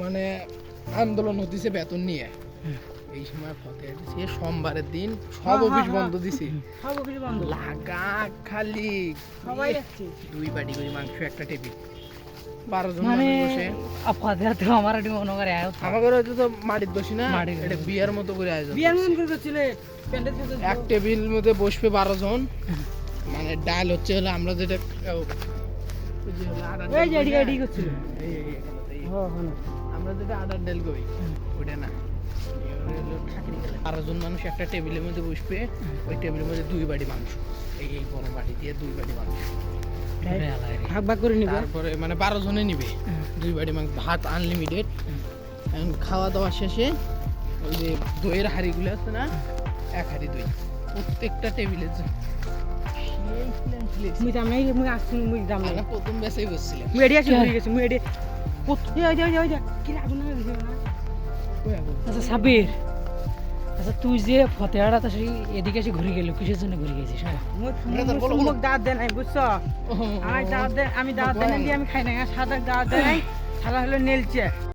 মানে আন্দোলন হতেছে বেতন নিয়ে এই সময় ফতে দিছে সোমবারের দিন সব অফিস বন্ধ দিছে সব অফিস বন্ধ লাগা খালি সবাই যাচ্ছে দুই বাটি করে মাংস একটা টেবিল 12 জন মানে মানুষ বসে আপাতত তো আমার একটু মনে করে আমাদের হয়তো তো মাটির দোষী না এটা বিয়ার মতো করে আয়োজন বিয়ার মন করছিল প্যান্ডেল সাথে এক টেবিল মধ্যে বসবে 12 জন মানে ডাল হচ্ছে হলো আমরা যেটা এই যে এডি করছিল আমরা যেটা আদার ডাল কই ওটা না 12 জন মানুষ একটা টেবিলের মধ্যে বসবে ওই টেবিলের মধ্যে দুই বাটি মাংস এই বড় বাটি দিয়ে দুই বাটি মাংস ভাগ ভাগ করে নিবে তারপরে মানে 12 জনে নিবে দুই বাটি মাংস ভাত আনলিমিটেড খাওয়া দাওয়া শেষে ওই যে দইয়ের হাঁড়িগুলো আছে না এক হাঁড়ি দই প্রত্যেকটা টেবিলের জন্য মুই জাম নাই মুই আসছি মুই জাম নাই প্রথম বেসেই বসছিলাম মুই এডি আসি ঘুরে গেছি মুই এডি ওই কি আগুন না দিছে না আচ্ছা সাবির আচ্ছা তুই যে ফতেহাটা তো সেই এদিকে এসে ঘুরে গেল কিসের জন্য ঘুরে গেছিস মুখ দাঁত দেন নাই বুঝছো আমি দাঁত দেন আমি দাঁত দেন দিয়ে আমি খাই না সাদা দাঁত দেন নাই সাদা হলো নেলচে